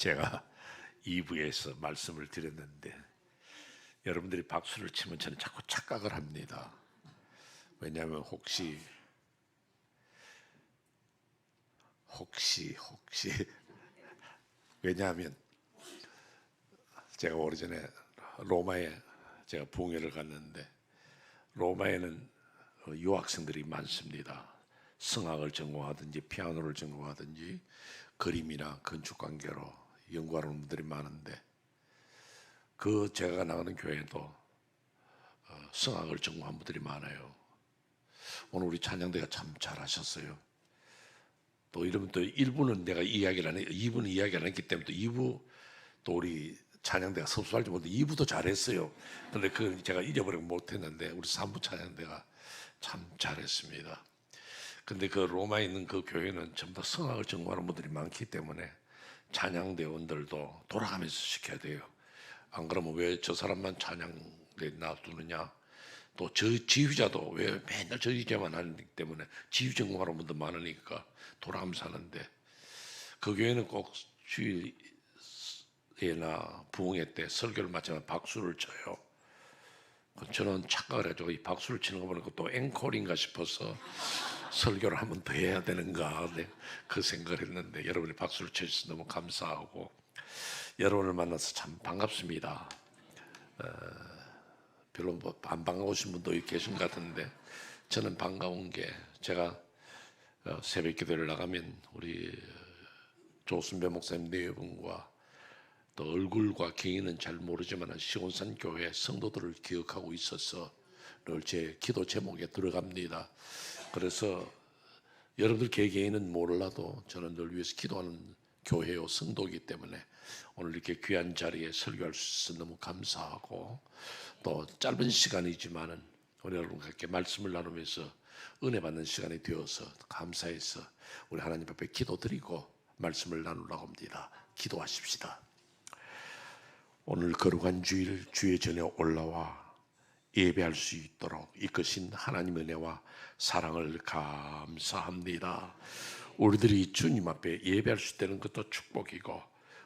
제가 2부에서 말씀을 드렸는데 여러분들이 박수를 치면 저는 자꾸 착각을 합니다. 왜냐하면 혹시 왜냐하면 제가 오래전에 로마에 제가 부흥회를 갔는데 로마에는 유학생들이 많습니다. 성악을 전공하든지 피아노를 전공하든지 그림이나 건축관계로 연구하는 분들이 많은데 그 제가 나가는 교회에도 성악을 전공한 분들이 많아요. 오늘 우리 찬양대가 참 잘하셨어요. 또 이러면 또 1부는 내가 이야기를 안 해, 2부는 이야기를 안 했기 때문에 또 2부 또 우리 찬양대가 섭수할지 모르는데 2부도 잘했어요. 근데 그 제가 잊어버리고 못했는데 우리 3부 찬양대가 참 잘했습니다. 근데 그 로마에 있는 그 교회는 전부 다 성악을 전공하는 분들이 많기 때문에 찬양대원들도 돌아가면서 시켜야 돼요. 안 그러면 왜 저 사람만 찬양대 놔두느냐, 또 저 지휘자도 왜 맨날 저 지휘자만 하기 때문에 지휘 전공하는 분도 많으니까 돌아가면서 하는데 그 교회는 꼭 주일이나 부흥회 때 설교를 마치면 박수를 쳐요. 저는 착각을 해가지고 이 박수를 치는 거 보니까 또 앵콜인가 싶어서 설교를 한 번 더 해야 되는가, 네, 그 생각을 했는데 여러분이 박수를 쳐주셔서 너무 감사하고 여러분을 만나서 참 반갑습니다. 별로 안 반가우신 분도 계신 것 같은데 저는 반가운 게 제가 새벽 기도를 나가면 우리 조순배 목사님 네 분과 또 얼굴과 경위는 잘 모르지만 시온산 교회 성도들을 기억하고 있어서 늘 제 기도 제목에 들어갑니다. 그래서 여러분들 개개인은 몰라도 저는 늘 위해서 기도하는 교회요 성도이기 때문에 오늘 이렇게 귀한 자리에 설교할 수 있어서 너무 감사하고 또 짧은 시간이지만은 우리 여러분과 함께 말씀을 나누면서 은혜 받는 시간이 되어서 감사해서 우리 하나님 앞에 기도드리고 말씀을 나누려고 합니다. 기도하십시다. 오늘 거룩한 주일 주의 전에 올라와 예배할 수 있도록 이끄신 하나님 은혜와 사랑을 감사합니다. 우리들이 주님 앞에 예배할 수 있다는 것도 축복이고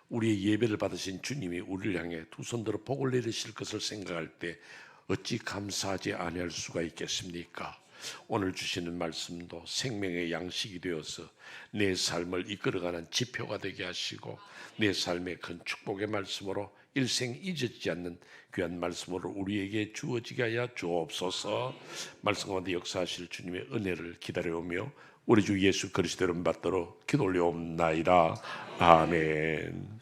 우리의 예배를 받으신 주님이 우리를 향해 두 손 들어 복을 내리실 것을 생각할 때 어찌 감사하지 아니할 수가 있겠습니까? 오늘 주시는 말씀도 생명의 양식이 되어서 내 삶을 이끌어가는 지표가 되게 하시고 내 삶의 큰 축복의 말씀으로 일생 잊어지지 않는 귀한 말씀으로 우리에게 주어지게 하여 주옵소서. 말씀 가운데 역사하실 주님의 은혜를 기다려오며 우리 주 예수 그리스도 이름 받도록 기도 올려옵나이다. 아멘.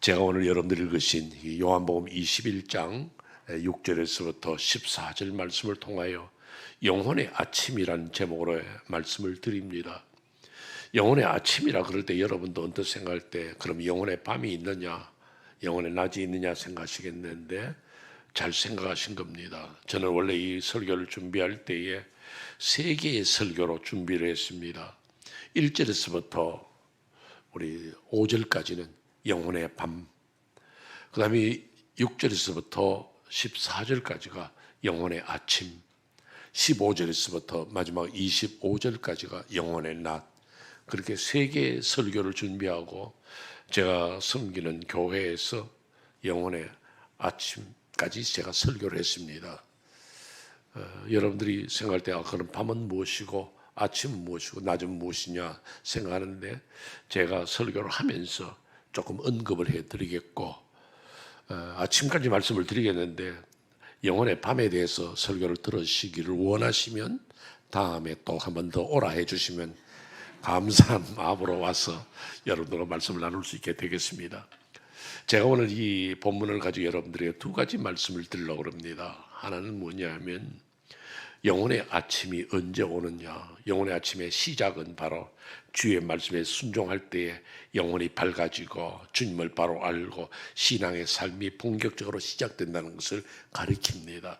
제가 오늘 여러분들 읽으신 요한복음 21장 6절에서부터 14절 말씀을 통하여 영혼의 아침이라는 제목으로 말씀을 드립니다. 영혼의 아침이라 그럴 때 여러분도 언뜻 생각할 때 그럼 영혼의 밤이 있느냐, 영혼의 낮이 있느냐 생각하시겠는데 잘 생각하신 겁니다. 저는 원래 이 설교를 준비할 때에 세 개의 설교로 준비를 했습니다. 1절에서부터 우리 5절까지는 영혼의 밤, 그 다음에 6절에서부터 14절까지가 영혼의 아침, 15절에서부터 마지막 25절까지가 영혼의 낮, 그렇게 세 개의 설교를 준비하고 제가 섬기는 교회에서 영혼의 아침까지 제가 설교를 했습니다. 여러분들이 생각할 때 그럼 밤은 무엇이고 아침은 무엇이고 낮은 무엇이냐 생각하는데 제가 설교를 하면서 조금 언급을 해드리겠고 아침까지 말씀을 드리겠는데 영혼의 밤에 대해서 설교를 들으시기를 원하시면 다음에 또 한 번 더 오라 해주시면 감사한 마음으로 와서 여러분들과 말씀을 나눌 수 있게 되겠습니다. 제가 오늘 이 본문을 가지고 여러분들에게 두 가지 말씀을 드리려고 합니다. 하나는 뭐냐 하면 영혼의 아침이 언제 오느냐, 영혼의 아침의 시작은 바로 주의 말씀에 순종할 때에 영혼이 밝아지고 주님을 바로 알고 신앙의 삶이 본격적으로 시작된다는 것을 가리킵니다.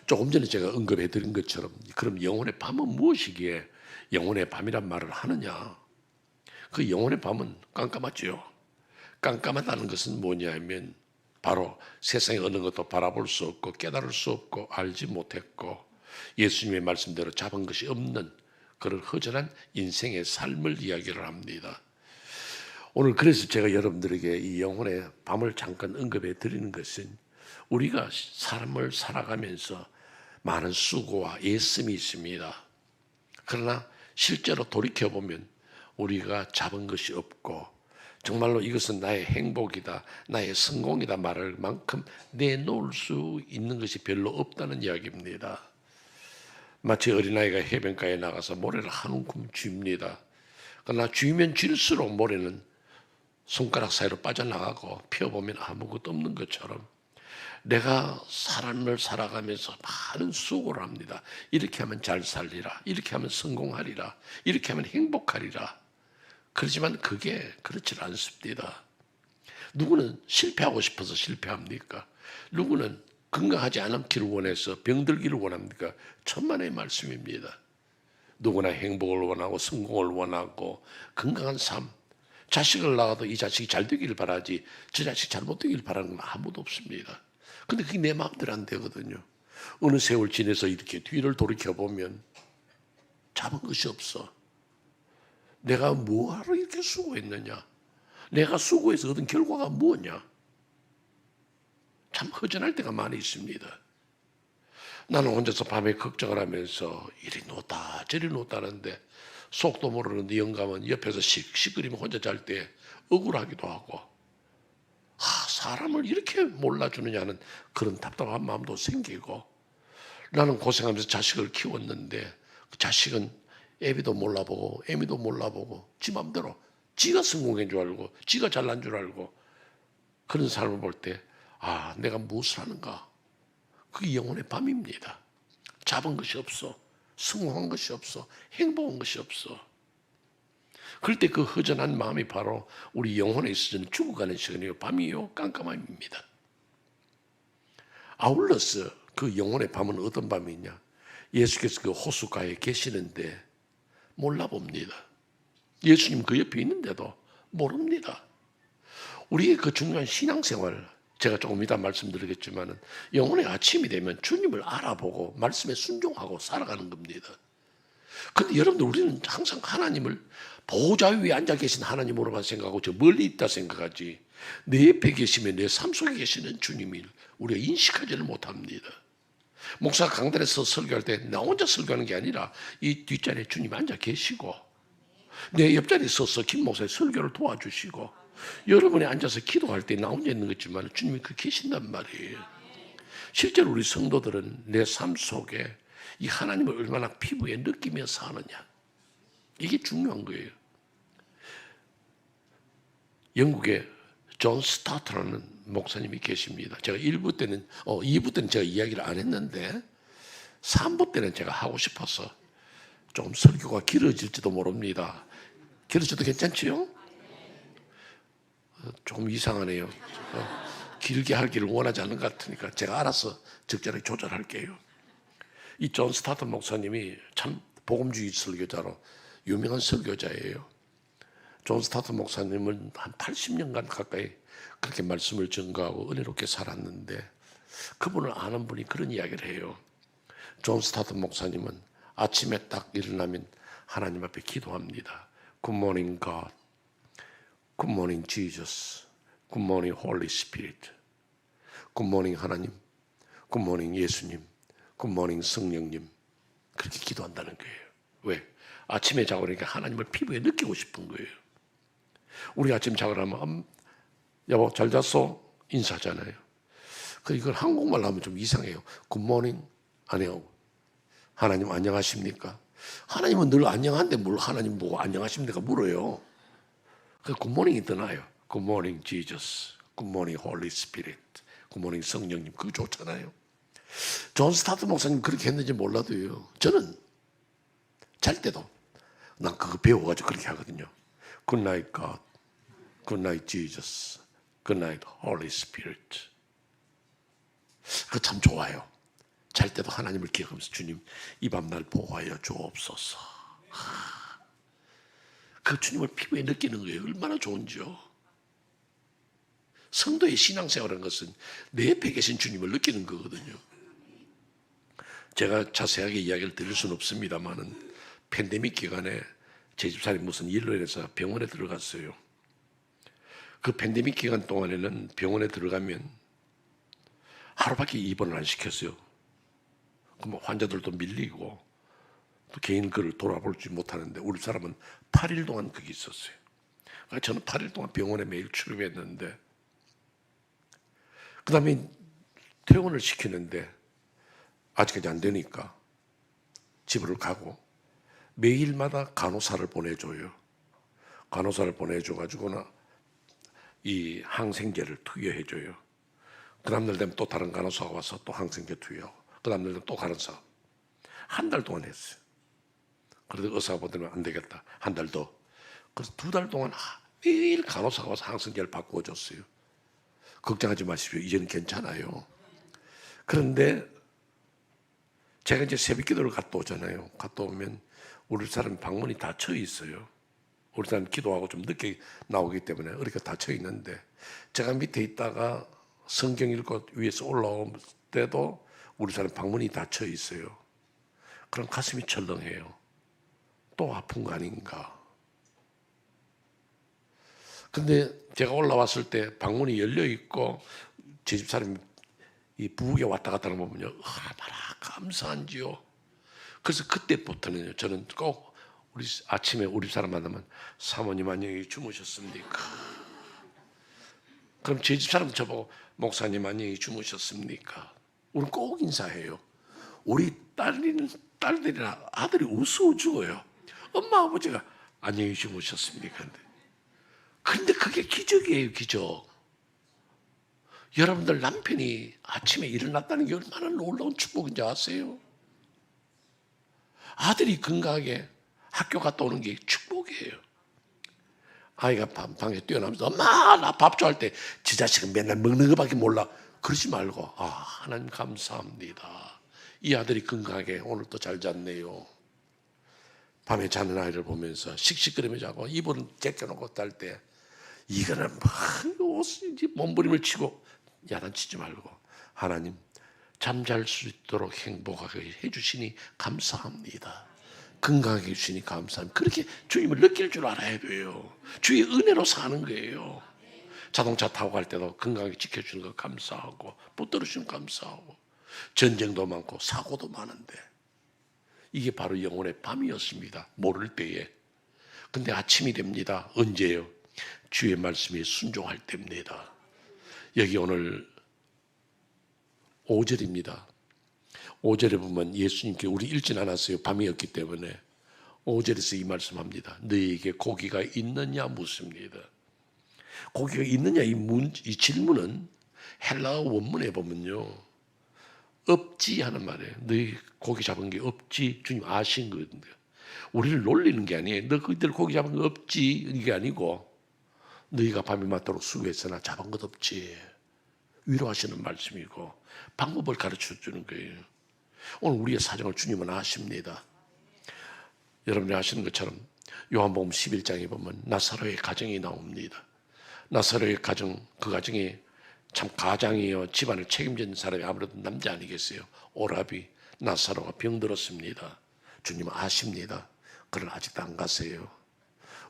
조금 전에 제가 언급해 드린 것처럼 그럼 영혼의 밤은 무엇이기에 영혼의 밤이란 말을 하느냐? 그 영혼의 밤은 깜깜하죠. 깜깜하다는 것은 뭐냐 하면 바로 세상의 어느 것도 바라볼 수 없고 깨달을 수 없고 알지 못했고 예수님의 말씀대로 잡은 것이 없는 그런 허전한 인생의 삶을 이야기를 합니다. 오늘 그래서 제가 여러분들에게 이 영혼의 밤을 잠깐 언급해 드리는 것은 우리가 삶을 살아가면서 많은 수고와 애씀이 있습니다. 그러나 실제로 돌이켜보면 우리가 잡은 것이 없고 정말로 이것은 나의 행복이다, 나의 성공이다 말할 만큼 내놓을 수 있는 것이 별로 없다는 이야기입니다. 마치 어린아이가 해변가에 나가서 모래를 한 움큼 줍니다. 그러나 쥐면 쥘수록 모래는 손가락 사이로 빠져나가고 펴보면 아무것도 없는 것처럼 내가 삶을 살아가면서 많은 수고를 합니다. 이렇게 하면 잘 살리라, 이렇게 하면 성공하리라, 이렇게 하면 행복하리라. 그렇지만 그게 그렇지 않습니다. 누구는 실패하고 싶어서 실패합니까? 누구는 건강하지 않기를 원해서 병들기를 원합니까? 천만의 말씀입니다. 누구나 행복을 원하고 성공을 원하고 건강한 삶, 자식을 낳아도 이 자식이 잘 되기를 바라지 저 자식 잘못 되기를 바라는 건 아무도 없습니다. 근데 그게 내 마음대로 안 되거든요. 어느 세월 지내서 이렇게 뒤를 돌이켜보면 잡은 것이 없어. 내가 뭐하러 이렇게 수고했느냐? 내가 수고해서 얻은 결과가 뭐냐? 참 허전할 때가 많이 있습니다. 나는 혼자서 밤에 걱정을 하면서 이리 놓다 저리 놓다는데 속도 모르는 영감은 옆에서 씩씩거리면 혼자 잘 때 억울하기도 하고 사람을 이렇게 몰라주느냐는 그런 답답한 마음도 생기고 나는 고생하면서 자식을 키웠는데 그 자식은 애비도 몰라보고 애미도 몰라보고 지 맘대로 지가 성공한 줄 알고 지가 잘난 줄 알고 그런 삶을 볼 때 내가 무엇을 하는가? 그게 영혼의 밤입니다. 잡은 것이 없어. 성공한 것이 없어. 행복한 것이 없어. 그럴 때 그 허전한 마음이 바로 우리 영혼에 있어서는 죽어가는 시간이요. 밤이요. 깜깜함입니다. 아울러서 그 영혼의 밤은 어떤 밤이냐? 예수께서 그 호숫가에 계시는데 몰라봅니다. 예수님 그 옆에 있는데도 모릅니다. 우리의 그 중요한 신앙생활, 제가 조금 이따 말씀드리겠지만 영혼의 아침이 되면 주님을 알아보고 말씀에 순종하고 살아가는 겁니다. 그런데 여러분들 우리는 항상 하나님을 보호자 위에 앉아 계신 하나님으로만 생각하고 저 멀리 있다 생각하지 내 옆에 계시면 내 삶 속에 계시는 주님을 우리가 인식하지를 못합니다. 목사가 강단에서 설교할 때 나 혼자 설교하는 게 아니라 이 뒷자리에 주님 앉아 계시고 내 옆자리에 서서 김 목사의 설교를 도와주시고 여러분이 앉아서 기도할 때 나 혼자 있는 거지만 주님이 그 계신단 말이에요. 실제로 우리 성도들은 내 삶 속에 이 하나님을 얼마나 피부에 느끼며 사느냐 이게 중요한 거예요. 영국에 존 스타트라는 목사님이 계십니다. 제가 2부 때는 제가 이야기를 안 했는데 3부 때는 제가 하고 싶어서 좀 설교가 길어질지도 모릅니다. 길어져도 괜찮지요? 조금 이상하네요. 길게 하기를 원하지 않는 것 같으니까 제가 알아서 적절하게 조절할게요. 이 존 스타트 목사님이 참 복음주의 설교자로 유명한 설교자예요. 존 스타트 목사님은 한 80년간 가까이 그렇게 말씀을 전가하고 은혜롭게 살았는데 그분을 아는 분이 그런 이야기를 해요. 존 스타트 목사님은 아침에 딱 일어나면 하나님 앞에 기도합니다. Good morning God, Good morning Jesus, Good morning Holy Spirit, Good morning 하나님, Good morning 예수님, Good morning 성령님 그렇게 기도한다는 거예요. 왜? 아침에 자고 그러니까 하나님을 피부에 느끼고 싶은 거예요. 우리 아침 자고 나면 여보 잘 잤어? 인사하잖아요. 이걸 한국말로 하면 좀 이상해요. 굿모닝 아니요. 하나님 안녕하십니까? 하나님은 늘 안녕한데 뭘 하나님 보고 안녕하십니까 물어요. 굿모닝이 더 나아요. 굿모닝 지저스, 굿모닝 홀리 스피릿, 굿모닝 성령님 그거 좋잖아요. 존 스타트 목사님 그렇게 했는지 몰라도요. 저는 잘 때도 난 그거 배워가지고 그렇게 하거든요. Good night God, Good night Jesus, Good night Holy Spirit. 그거 참 좋아요. 잘 때도 하나님을 기억하면서 주님 이 밤날 보호하여 주옵소서. 그 주님을 피부에 느끼는 거예요. 얼마나 좋은지요. 성도의 신앙생활이라는 것은 내 옆에 계신 주님을 느끼는 거거든요. 제가 자세하게 이야기를 드릴 수는 없습니다만은 팬데믹 기간에 제 집사람이 무슨 일로 인해서 병원에 들어갔어요. 그 팬데믹 기간 동안에는 병원에 들어가면 하루밖에 입원을 안 시켰어요. 그럼 환자들도 밀리고 또 개인 그를 돌아볼지 못하는데 우리 사람은 8일 동안 거기 있었어요. 그러니까 저는 8일 동안 병원에 매일 출입했는데 그 다음에 퇴원을 시키는데 아직까지 안 되니까 집으로 가고 매일마다 간호사를 보내줘요. 간호사를 보내줘가지고는 이 항생제를 투여해줘요. 그 다음날 되면 또 다른 간호사가 와서 또 항생제 투여하고 그 다음날 되면 또 간호사. 한 달 동안 했어요. 그래도 의사가 보더니 안 되겠다. 한 달 더. 그래서 2달 동안 매일 간호사가 와서 항생제를 바꾸어줬어요. 걱정하지 마십시오. 이제는 괜찮아요. 그런데 제가 이제 새벽 기도를 갔다 오잖아요. 갔다 오면 우리 사람 방문이 닫혀 있어요. 우리 사람 기도하고 좀 늦게 나오기 때문에 이렇게 닫혀 있는데 제가 밑에 있다가 성경 읽고 위에서 올라올 때도 우리 사람 방문이 닫혀 있어요. 그럼 가슴이 철렁해요. 또 아픈 거 아닌가. 근데 제가 올라왔을 때 방문이 열려 있고 제 집 사람이 이 부엌에 왔다 갔다 하는 거 보면요, 얼마나 감사한지요. 그래서 그때부터는 저는 꼭 우리 아침에 우리 사람 만나면 사모님 안녕히 주무셨습니까? 그럼 제 집 사람도 저보고 목사님 안녕히 주무셨습니까? 우리는 꼭 인사해요. 우리 딸들이나 아들이 웃어 죽어요. 엄마 아버지가 안녕히 주무셨습니까? 근데 그게 기적이에요, 기적. 여러분들 남편이 아침에 일어났다는 게 얼마나 놀라운 축복인지 아세요? 아들이 건강하게 학교 갔다 오는 게 축복이에요. 아이가 방에 뛰어나면서 엄마 나 밥 좋아할 때 지 자식은 맨날 먹는 것밖에 몰라. 그러지 말고 하나님 감사합니다. 이 아들이 건강하게 오늘 또 잘 잤네요. 밤에 자는 아이를 보면서 씩씩거리며 자고 이불은 제껴놓고 잘 때 이거는 몸부림을 치고 야단치지 말고 하나님 잠잘 수 있도록 행복하게 해주시니 감사합니다. 건강하게 해주시니 감사합니다. 그렇게 주님을 느낄 줄 알아야 돼요. 주의 은혜로 사는 거예요. 자동차 타고 갈 때도 건강하게 지켜주는 거 감사하고 붙들어주시면 감사하고 전쟁도 많고 사고도 많은데 이게 바로 영혼의 밤이었습니다. 모를 때에. 근데 아침이 됩니다. 언제요? 주의 말씀에 순종할 때입니다. 여기 오늘 5절입니다. 5절에 보면 예수님께 우리 읽진 않았어요. 밤이었기 때문에 5절에서 이 말씀합니다. 너희에게 고기가 있느냐 묻습니다. 고기가 있느냐 이 질문은 헬라어 원문에 보면요. 없지 하는 말이에요. 너희 고기 잡은 게 없지. 주님 아신 거거든요. 우리를 놀리는 게 아니에요. 너 그들 고기 잡은 거 없지. 이게 아니고 너희가 밤이 맞도록 수고했으나 잡은 것 없지. 위로하시는 말씀이고 방법을 가르쳐 주는 거예요. 오늘 우리의 사정을 주님은 아십니다. 여러분이 아시는 것처럼 요한복음 11장에 보면 나사로의 가정이 나옵니다. 나사로의 가정, 그 가정이 참 가장이요 집안을 책임지는 사람이 아무래도 남자 아니겠어요. 오라비 나사로가 병들었습니다. 주님 아십니다. 그러나 아직도 안 가세요.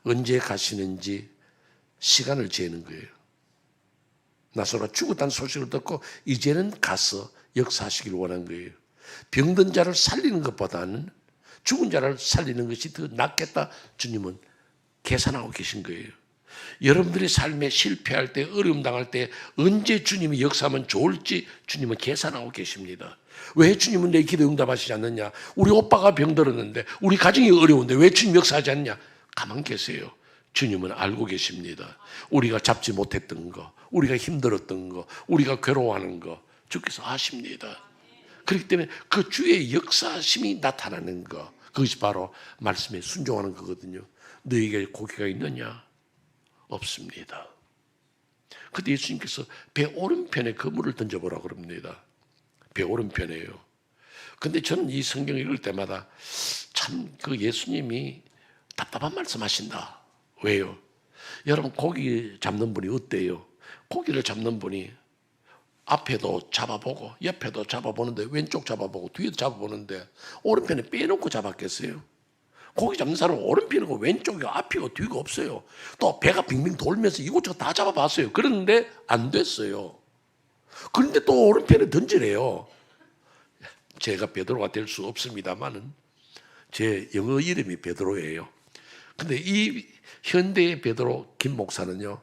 언제 가시는지 시간을 재는 거예요. 나사로가 죽었다는 소식을 듣고 이제는 가서 역사하시길 원한 거예요. 병든 자를 살리는 것보다는 죽은 자를 살리는 것이 더 낫겠다. 주님은 계산하고 계신 거예요. 여러분들의 삶에 실패할 때, 어려움 당할 때 언제 주님이 역사하면 좋을지 주님은 계산하고 계십니다. 왜 주님은 내 기도 응답하시지 않느냐? 우리 오빠가 병들었는데 우리 가정이 어려운데 왜 주님 역사하지 않냐? 가만 계세요. 주님은 알고 계십니다. 우리가 잡지 못했던 거, 우리가 힘들었던 거, 우리가 괴로워하는 거 주께서 아십니다. 그렇기 때문에 그 주의 역사심이 나타나는 거, 그것이 바로 말씀에 순종하는 거거든요. 너에게 고기가 있느냐? 없습니다. 그때 예수님께서 배 오른편에 그물을 던져보라고 그럽니다. 배 오른편에요. 근데 저는 이 성경 읽을 때마다 참 그 예수님이 답답한 말씀 하신다. 왜요? 여러분 고기 잡는 분이 어때요? 고기를 잡는 분이 앞에도 잡아보고 옆에도 잡아보는데 왼쪽 잡아보고 뒤에도 잡아보는데 오른편에 빼놓고 잡았겠어요? 고기 잡는 사람은 오른편이고 왼쪽이고 앞이고 뒤가 없어요. 또 배가 빙빙 돌면서 이곳저곳 다 잡아봤어요. 그런데 안 됐어요. 그런데 또 오른편에 던지래요. 제가 베드로가 될 수 없습니다만은 제 영어 이름이 베드로예요. 근데 이 현대의 베드로 김 목사는요,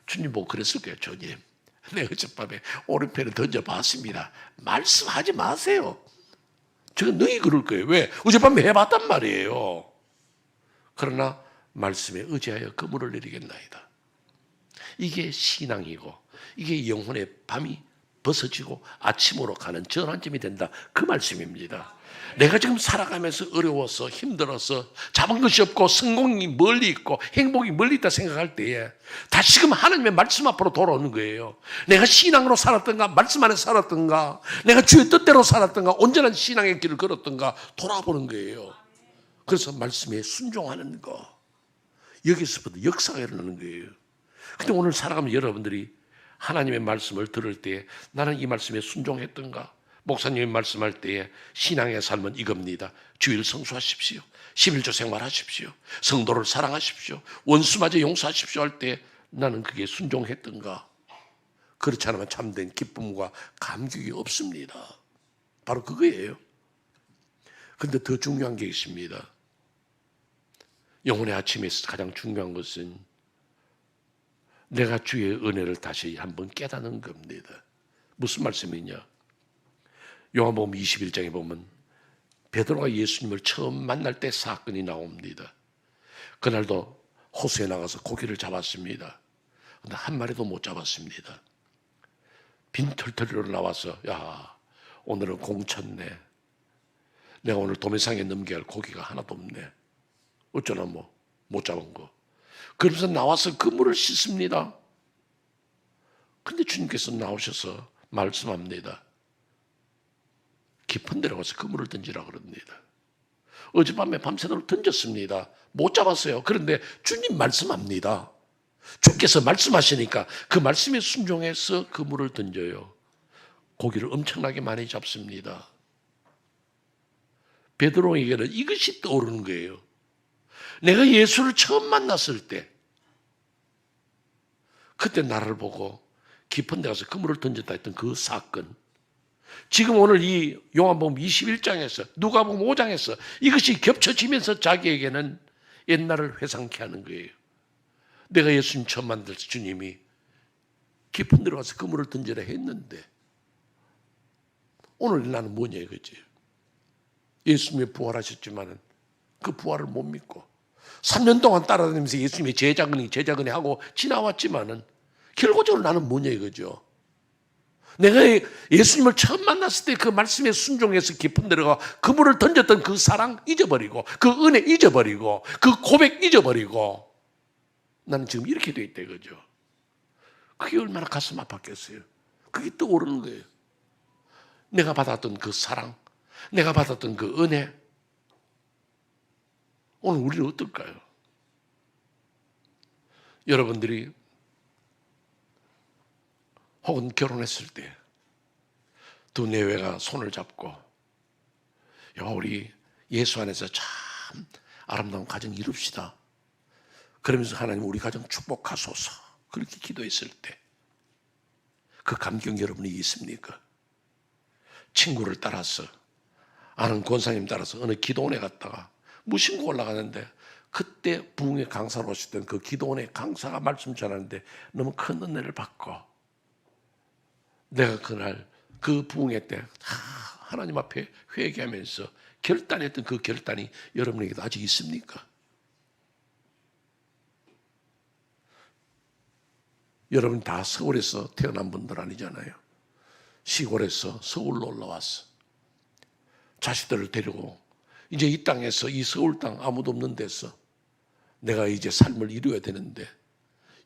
주님 보고 그랬을 거예요. 주님, 내가 어젯밤에 오른편에 던져봤습니다. 말씀하지 마세요. 제가 너희 그럴 거예요. 왜? 어젯밤에 해봤단 말이에요. 그러나 말씀에 의지하여 그물을 내리겠나이다. 이게 신앙이고 이게 영혼의 밤이 벗어지고 아침으로 가는 전환점이 된다. 그 말씀입니다. 내가 지금 살아가면서 어려워서 힘들어서 잡은 것이 없고 성공이 멀리 있고 행복이 멀리 있다 생각할 때에 다시금 하나님의 말씀 앞으로 돌아오는 거예요. 내가 신앙으로 살았던가 말씀 안에 살았던가 내가 주의 뜻대로 살았던가 온전한 신앙의 길을 걸었던가 돌아보는 거예요. 그래서 말씀에 순종하는 거, 여기서부터 역사가 일어나는 거예요. 근데 오늘 살아가면 여러분들이 하나님의 말씀을 들을 때 나는 이 말씀에 순종했던가, 목사님이 말씀할 때에 신앙의 삶은 이겁니다. 주일 성수하십시오. 11조 생활하십시오. 성도를 사랑하십시오. 원수마저 용서하십시오 할 때 나는 그게 순종했던가. 그렇지 않으면 참된 기쁨과 감격이 없습니다. 바로 그거예요. 그런데 더 중요한 게 있습니다. 영혼의 아침에서 가장 중요한 것은 내가 주의 은혜를 다시 한번 깨닫는 겁니다. 무슨 말씀이냐? 요한복음 21장에 보면 베드로가 예수님을 처음 만날 때 사건이 나옵니다. 그날도 호수에 나가서 고기를 잡았습니다. 그런데 한 마리도 못 잡았습니다. 빈털터리로 나와서 야, 오늘은 공쳤네. 내가 오늘 도매상에 넘겨야 할 고기가 하나도 없네. 어쩌나 못 잡은 거. 그러면서 나와서 그물을 씻습니다. 근데 주님께서 나오셔서 말씀합니다. 깊은 데로 가서 그물을 던지라 그럽니다. 어젯밤에 밤새도록 던졌습니다. 못 잡았어요. 그런데 주님 말씀합니다. 주께서 말씀하시니까 그 말씀에 순종해서 그물을 던져요. 고기를 엄청나게 많이 잡습니다. 베드로에게는 이것이 떠오르는 거예요. 내가 예수를 처음 만났을 때 그때 나를 보고 깊은 데 가서 그물을 던졌다 했던 그 사건, 지금 오늘 이 요한복음 21장에서 누가복음 5장에서 이것이 겹쳐지면서 자기에게는 옛날을 회상케 하는 거예요. 내가 예수님 처음 만날 때 주님이 깊은 데로 가서 그물을 던지라 했는데 오늘 나는 뭐냐 이거지. 예수님이 부활하셨지만 그 부활을 못 믿고 3년 동안 따라다니면서 예수님이 제자근이 하고 지나왔지만은 결과적으로 나는 뭐냐 이거죠. 내가 예수님을 처음 만났을 때 그 말씀에 순종해서 깊은 데로 가 그물을 던졌던 그 사랑 잊어버리고 그 은혜 잊어버리고 그 고백 잊어버리고 나는 지금 이렇게 돼 있다 이거죠. 그게 얼마나 가슴 아팠겠어요. 그게 떠오르는 거예요. 내가 받았던 그 사랑, 내가 받았던 그 은혜, 오늘 우리는 어떨까요? 여러분들이 혹은 결혼했을 때 두 내외가 손을 잡고 야, 우리 예수 안에서 참 아름다운 가정 이룹시다. 그러면서 하나님 우리 가정 축복하소서 그렇게 기도했을 때 그 감격 여러분이 있습니까? 친구를 따라서 아는 권사님 따라서 어느 기도원에 갔다가 무심코 올라가는데 그때 부흥의 강사로 오셨던 그 기도원의 강사가 말씀 전하는데 너무 큰 은혜를 받고 내가 그날 그 부흥회 때 하나님 앞에 회개하면서 결단했던 그 결단이 여러분에게도 아직 있습니까? 여러분 다 서울에서 태어난 분들 아니잖아요. 시골에서 서울로 올라왔어. 자식들을 데리고 이제 이 땅에서 이 서울 땅 아무도 없는 데서 내가 이제 삶을 이루어야 되는데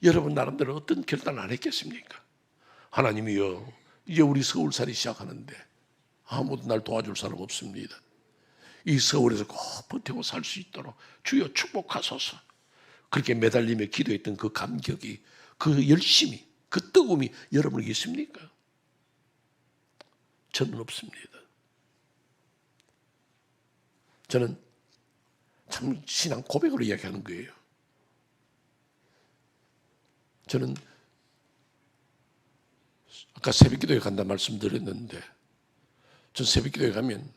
여러분 나름대로 어떤 결단을 안 했겠습니까? 하나님이여 이제 우리 서울살이 시작하는데 아무도 날 도와줄 사람 없습니다. 이 서울에서 꼭 버티고 살 수 있도록 주여 축복하소서. 그렇게 매달리며 기도했던 그 감격이 그 열심이 그 뜨거움이 여러분에게 있습니까? 저는 없습니다. 저는 참 신앙 고백으로 이야기하는 거예요. 저는 아까 새벽기도에 간다 말씀드렸는데, 전 새벽기도에 가면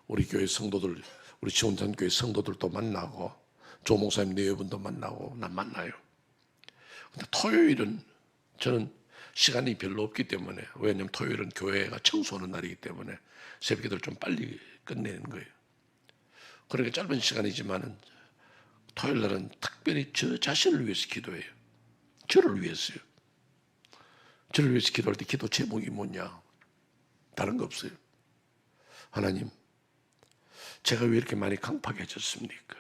우리 교회 성도들, 우리 지원산교회 성도들도 만나고 조 목사님 내외분도 만나고 난 만나요. 근데 토요일은 저는 시간이 별로 없기 때문에, 왜냐하면 토요일은 교회가 청소하는 날이기 때문에 새벽기도를 좀 빨리 끝내는 거예요. 그러니까 짧은 시간이지만은 토요일 날은 특별히 저 자신을 위해서 기도해요. 저를 위해서요. 저를 위해서 기도할 때 기도 제목이 뭐냐? 다른 거 없어요. 하나님, 제가 왜 이렇게 많이 강팍해졌습니까?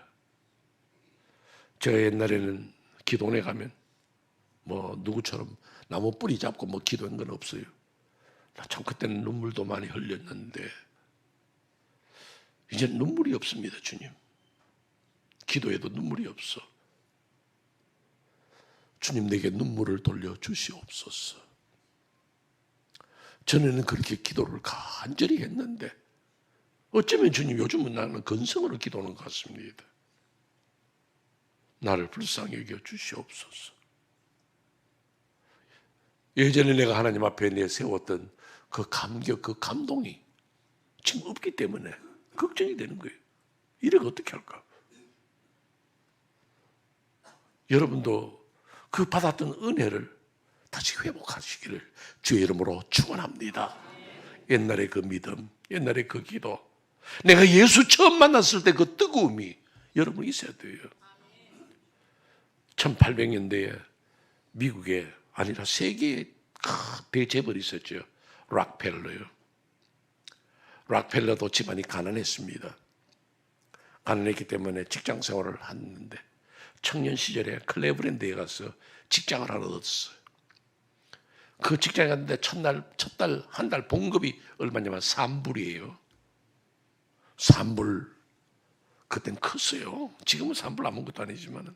제가 옛날에는 기도원에 가면 뭐 누구처럼 나무 뿌리 잡고 뭐 기도한 건 없어요. 나 참 그때는 눈물도 많이 흘렸는데 이제 눈물이 없습니다. 주님, 기도해도 눈물이 없어. 주님, 내게 눈물을 돌려주시옵소서. 전에는 그렇게 기도를 간절히 했는데 어쩌면 주님, 요즘은 나는 건성으로 기도하는 것 같습니다. 나를 불쌍히 여겨 주시옵소서. 예전에 내가 하나님 앞에 내세웠던 그 감격, 그 감동이 지금 없기 때문에 걱정이 되는 거예요. 이래가 어떻게 할까? 여러분도 그 받았던 은혜를 다시 회복하시기를 주의 이름으로 축원합니다. 옛날의 그 믿음, 옛날의 그 기도, 내가 예수 처음 만났을 때 그 뜨거움이 여러분 있어야 돼요. 1800년대에 미국에 아니라 세계에 대재벌이 있었죠. 락펠러요. 락펠러도 집안이 가난했습니다. 가난했기 때문에 직장 생활을 했는데 청년 시절에 클레브랜드에 가서 직장을 하나 얻었어요. 그 직장에 갔는데 한 달 봉급이 얼마냐면 3불이에요. 3불. 그땐 컸어요. 지금은 3불 아무것도 아니지만은.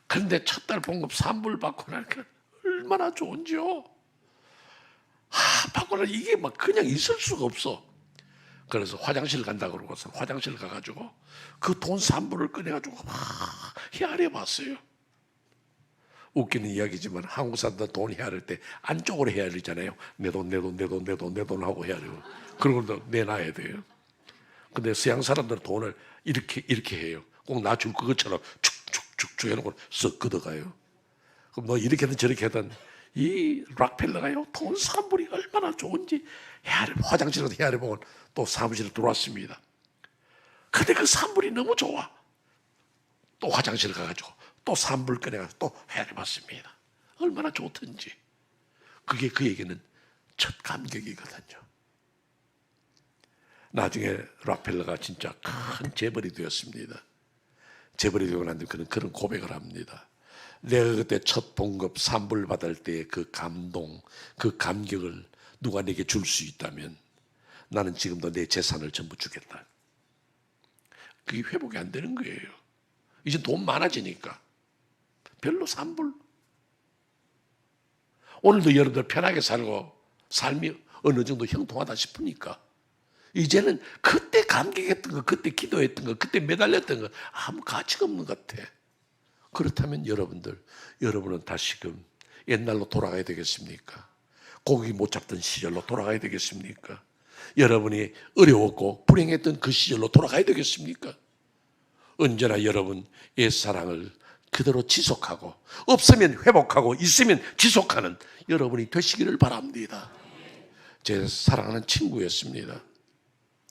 그런데 첫 달 봉급 3불 받고 나니까 얼마나 좋은지요. 받고 나니까 이게 막 그냥 있을 수가 없어. 그래서 화장실 간다 그러고서 화장실 가가지고 그 돈 3불을 꺼내가지고 막 헤아려 봤어요. 웃기는 이야기지만 한국 사람들 돈 헤아릴 때 안쪽으로 헤아리잖아요. 내 돈, 내 돈, 내 돈, 내 돈, 내 돈 하고 헤아리고. 그러고 내놔야 돼요. 근데 서양 사람들은 돈을 이렇게 해요. 꼭 나 줄 그것처럼 축축축축 해놓고 쓱 걷어가요. 그럼 뭐 이렇게든 저렇게든 이 락펠러가요, 돈 3불이 얼마나 좋은지 화장실에서 헤아려보고 또 사무실에 들어왔습니다. 근데 그 3불이 너무 좋아. 또 화장실 가가지고 또 3불 꺼내가지고 또 헤아려봤습니다. 얼마나 좋던지. 그게 그에게는 첫 감격이거든요. 나중에 락펠러가 진짜 큰 재벌이 되었습니다. 재벌이 되고 난 뒤에 그런 고백을 합니다. 내가 그때 첫 봉급 3불 받을 때의 그 감동, 그 감격을 누가 내게 줄 수 있다면 나는 지금도 내 재산을 전부 주겠다. 그게 회복이 안 되는 거예요. 이제 돈 많아지니까 별로 3불. 오늘도 여러분들 편하게 살고 삶이 어느 정도 형통하다 싶으니까 이제는 그때 감격했던 거, 그때 기도했던 거, 그때 매달렸던 거 아무 가치가 없는 것 같아. 그렇다면 여러분은 다시금 옛날로 돌아가야 되겠습니까? 고기 못 잡던 시절로 돌아가야 되겠습니까? 여러분이 어려웠고 불행했던 그 시절로 돌아가야 되겠습니까? 언제나 여러분 옛사랑을 그대로 지속하고 없으면 회복하고 있으면 지속하는 여러분이 되시기를 바랍니다. 제 사랑하는 친구였습니다.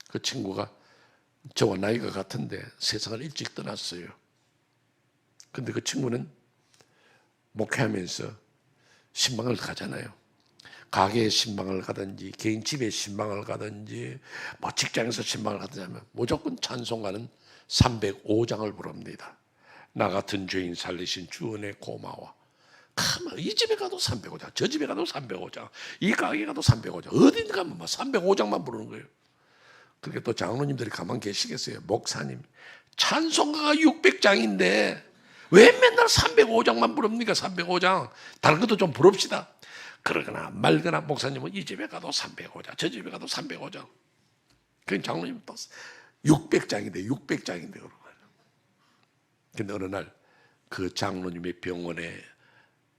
그 친구가 저와 나이가 같은데 세상을 일찍 떠났어요. 근데 그 친구는 목회하면서 신방을 가잖아요. 가게에 신방을 가든지 개인 집에 신방을 가든지 뭐 직장에서 신방을 가든지 무조건 찬송가는 305장을 부릅니다. 나 같은 죄인 살리신 주 은혜 고마워. 이 집에 가도 305장, 저 집에 가도 305장, 이 가게 가도 305장, 어딘 가면 막 305장만 부르는 거예요. 그렇게 또 장로님들이 가만 계시겠어요. 목사님, 찬송가가 600장인데 왜 맨날 305장만 부릅니까? 305장. 다른 것도 좀 부릅시다. 그러거나 말거나 목사님은 이 집에 가도 305장, 저 집에 가도 305장. 그 장로님 또 600장인데 600장인데 그런 거예요. 근데 어느 날 그 장로님의 병원에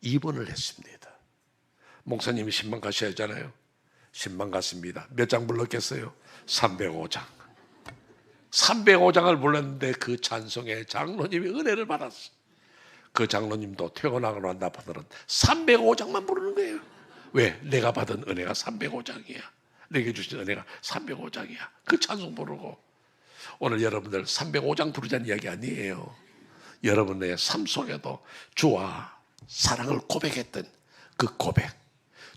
입원을 했습니다. 목사님이 신방 가셔야 하잖아요. 신방 갔습니다. 몇 장 불렀겠어요? 305장. 305장을 불렀는데 그 찬송에 장로님이 은혜를 받았어. 그 장로님도 퇴원하고 난 다음에는 305장만 부르는 거예요. 왜? 내가 받은 은혜가 305장이야. 내게 주신 은혜가 305장이야. 그 찬송 부르고. 오늘 여러분들 305장 부르자는 이야기 아니에요. 여러분의 삶 속에도 주와 사랑을 고백했던 그 고백,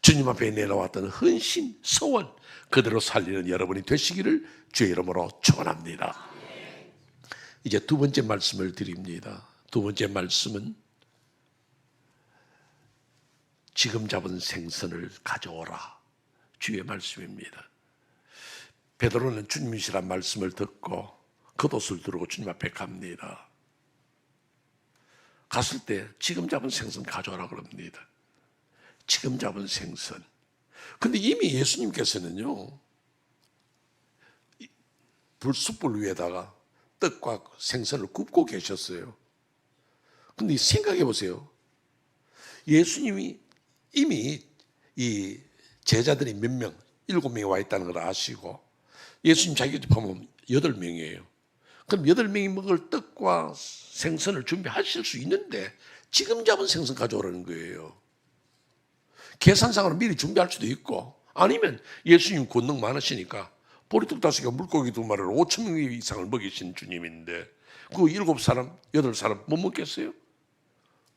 주님 앞에 내놓았던 헌신, 소원 그대로 살리는 여러분이 되시기를 주의 이름으로 축원합니다. 이제 두 번째 말씀을 드립니다. 두 번째 말씀은 지금 잡은 생선을 가져오라, 주의 말씀입니다. 베드로는 주님이시란 말씀을 듣고 겉옷을 두르고 주님 앞에 갑니다. 갔을 때 지금 잡은 생선 가져오라 그럽니다. 지금 잡은 생선. 근데 이미 예수님께서는요, 숯불 위에다가 떡과 생선을 굽고 계셨어요. 근데 생각해 보세요. 예수님이 이미 이 제자들이 몇 명, 7명이 와 있다는 걸 아시고 예수님 자기 집 보면 8명이에요. 그럼 8명이 먹을 떡과 생선을 준비하실 수 있는데 지금 잡은 생선 가져오라는 거예요. 계산상으로 미리 준비할 수도 있고, 아니면 예수님 권능 많으시니까 보리떡 5개, 물고기 2마리로 5,000명 이상을 먹이신 주님인데 그 7사람, 8사람 못 먹겠어요?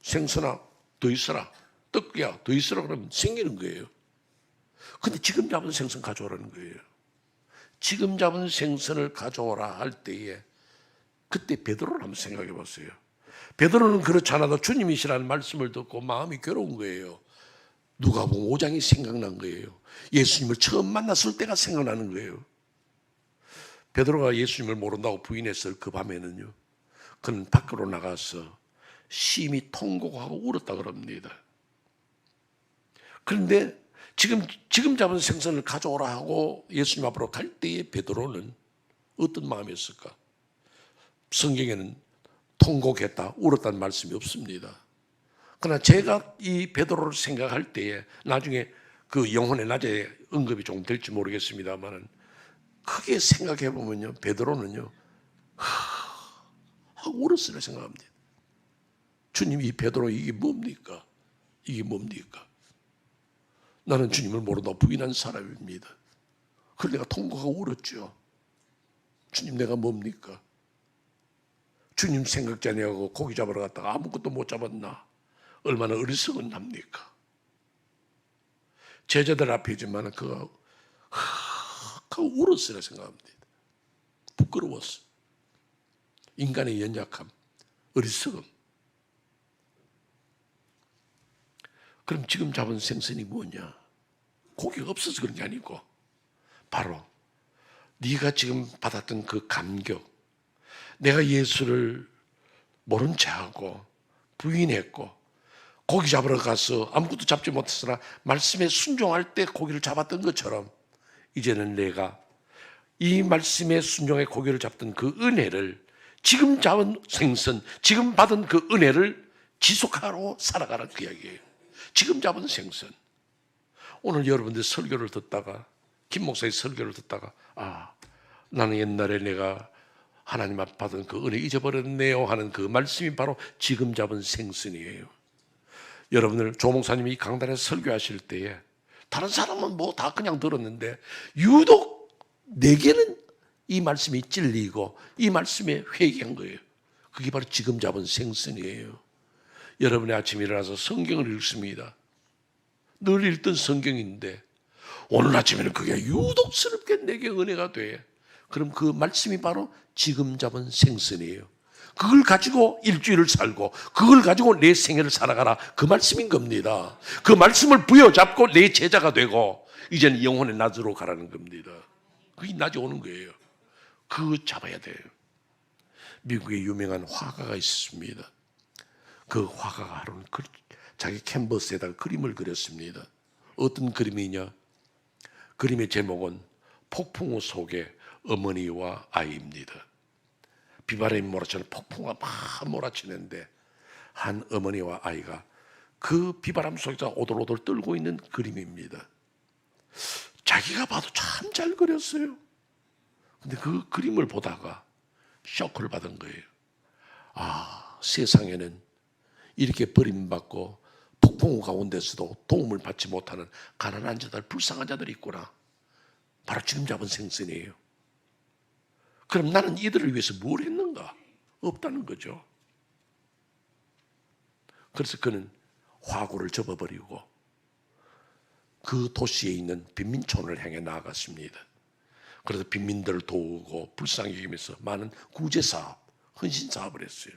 생선아 더 있어라, 떡이야 더 있어라 그러면 생기는 거예요. 근데 지금 잡은 생선 가져오라는 거예요. 지금 잡은 생선을 가져오라 할 때에 그때 베드로를 한번 생각해 보세요. 베드로는 그렇지 않아도 주님이시라는 말씀을 듣고 마음이 괴로운 거예요. 누가복음 5장이 생각난 거예요. 예수님을 처음 만났을 때가 생각나는 거예요. 베드로가 예수님을 모른다고 부인했을 그 밤에는요, 그는 밖으로 나가서 심히 통곡하고 울었다 그럽니다. 그런데 지금 잡은 생선을 가져오라 하고 예수님 앞으로 갈 때에 베드로는 어떤 마음이었을까? 성경에는 통곡했다, 울었다는 말씀이 없습니다. 그러나 제가 이 베드로를 생각할 때에 나중에 그 영혼의 낮에 언급이 조금 될지 모르겠습니다만 크게 생각해 보면요, 베드로는요 하고 울었으리라 생각합니다. 주님, 이 베드로 이게 뭡니까? 이게 뭡니까? 나는 주님을 모르다 부인한 사람입니다. 그래서 내가 통곡하고 울었죠. 주님, 내가 뭡니까? 주님 생각지 아니하고 고기 잡으러 갔다가 아무것도 못 잡았나? 얼마나 어리석은 납니까? 제자들 앞이지만 그가 울었으리라 생각합니다. 부끄러웠어. 인간의 연약함, 어리석음. 그럼 지금 잡은 생선이 뭐냐? 고기가 없어서 그런 게 아니고 바로 네가 지금 받았던 그 감격, 내가 예수를 모른 체하고 부인했고 고기 잡으러 가서 아무것도 잡지 못했으나 말씀에 순종할 때 고기를 잡았던 것처럼 이제는 내가 이 말씀에 순종해 고기를 잡던 그 은혜를, 지금 잡은 생선, 지금 받은 그 은혜를 지속하러 살아가는 그 이야기예요. 지금 잡은 생선. 오늘 여러분들 설교를 듣다가, 김 목사의 설교를 듣다가, 나는 옛날에 내가 하나님 앞 받은 그 은혜 잊어버렸네요 하는 그 말씀이 바로 지금 잡은 생선이에요. 여러분들 조 목사님이 강단에서 설교하실 때에 다른 사람은 뭐 다 그냥 들었는데 유독 내게는 이 말씀이 찔리고 이 말씀에 회개한 거예요. 그게 바로 지금 잡은 생선이에요. 여러분의 아침에 일어나서 성경을 읽습니다. 늘 읽던 성경인데 오늘 아침에는 그게 유독스럽게 내게 은혜가 돼. 그럼 그 말씀이 바로 지금 잡은 생선이에요. 그걸 가지고 일주일을 살고 그걸 가지고 내 생애를 살아가라, 그 말씀인 겁니다. 그 말씀을 부여잡고 내 제자가 되고 이제는 영혼의 낮으로 가라는 겁니다. 그게 낮이 오는 거예요. 그거 잡아야 돼요. 미국에 유명한 화가가 있습니다. 그 화가가 하루는 자기 캔버스에다가 그림을 그렸습니다. 어떤 그림이냐? 그림의 제목은 폭풍우 속에 어머니와 아이입니다. 비바람이 몰아치는 폭풍과 막 몰아치는데 한 어머니와 아이가 그 비바람 속에서 오돌오돌 떨고 있는 그림입니다. 자기가 봐도 참 잘 그렸어요. 근데 그 그림을 보다가 쇼크를 받은 거예요. 아, 세상에는 이렇게 버림받고 폭풍 가운데서도 도움을 받지 못하는 가난한 자들, 불쌍한 자들이 있구나. 바로 지금 잡은 생선이에요. 그럼 나는 이들을 위해서 뭘 했는가? 없다는 거죠. 그래서 그는 화구를 접어버리고 그 도시에 있는 빈민촌을 향해 나아갔습니다. 그래서 빈민들을 도우고 불쌍히 여기면서 많은 구제사업, 헌신사업을 했어요.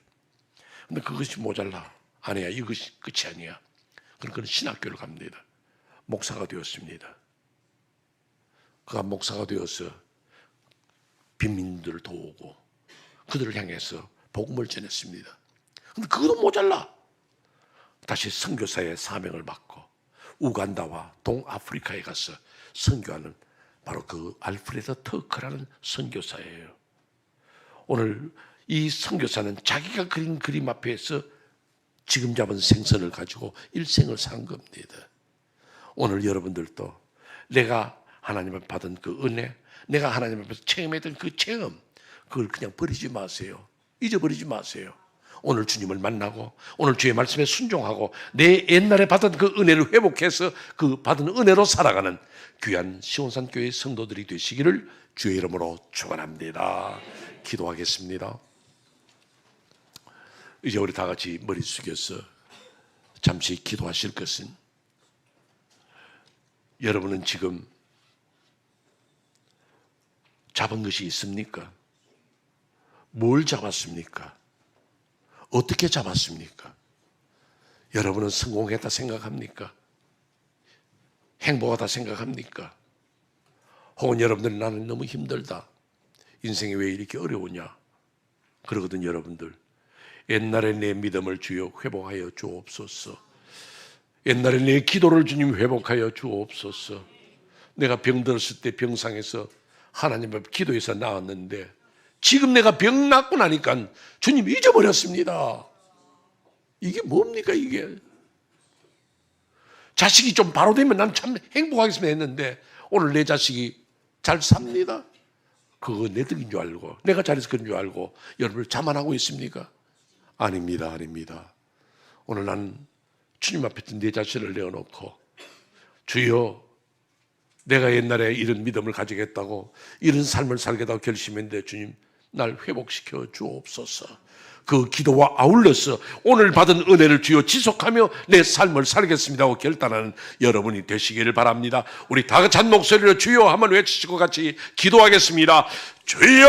근데 그것이 모자라. 아니야, 이것이 끝이 아니야. 그럼 그는 신학교를 갑니다. 목사가 되었습니다. 그가 목사가 되어서 빈민들을 도우고 그들을 향해서 복음을 전했습니다. 근데 그것도 모자라. 다시 선교사의 사명을 받고 우간다와 동아프리카에 가서 선교하는 바로 그 알프레드 터크라는 선교사예요. 오늘 이 선교사는 자기가 그린 그림 앞에서 지금 잡은 생선을 가지고 일생을 산 겁니다. 오늘 여러분들도 내가 하나님 앞에 받은 그 은혜, 내가 하나님 앞에서 체험했던 그 체험, 그걸 그냥 버리지 마세요. 잊어버리지 마세요. 오늘 주님을 만나고 오늘 주의 말씀에 순종하고 내 옛날에 받은 그 은혜를 회복해서 그 받은 은혜로 살아가는 귀한 시온산교회 성도들이 되시기를 주의 이름으로 축원합니다. 기도하겠습니다. 이제 우리 다 같이 머리 숙여서 잠시 기도하실 것은, 여러분은 지금 잡은 것이 있습니까? 뭘 잡았습니까? 어떻게 잡았습니까? 여러분은 성공했다 생각합니까? 행복하다 생각합니까? 혹은 여러분들은 나는 너무 힘들다, 인생이 왜 이렇게 어려우냐 그러거든. 여러분들, 옛날에 내 믿음을 주여 회복하여 주옵소서. 옛날에 내 기도를 주님 회복하여 주옵소서. 내가 병들었을 때 병상에서 하나님 앞에 기도해서 나왔는데 지금 내가 병 낫고 나니까 주님 잊어버렸습니다. 이게 뭡니까 이게? 자식이 좀 바로 되면 난 참 행복하겠습니다 했는데 오늘 내 자식이 잘 삽니다. 그거 내 덕인 줄 알고 내가 잘해서 그런 줄 알고 여러분을 자만하고 있습니까? 아닙니다. 아닙니다. 오늘 난 주님 앞에 내 자신을 내어놓고 주여, 내가 옛날에 이런 믿음을 가지겠다고 이런 삶을 살겠다고 결심했는데 주님 날 회복시켜 주옵소서. 그 기도와 아울러서 오늘 받은 은혜를 주여 지속하며 내 삶을 살겠습니다 하고 결단하는 여러분이 되시기를 바랍니다. 우리 다 같이 한 목소리로 주여 한번 외치시고 같이 기도하겠습니다. 주여!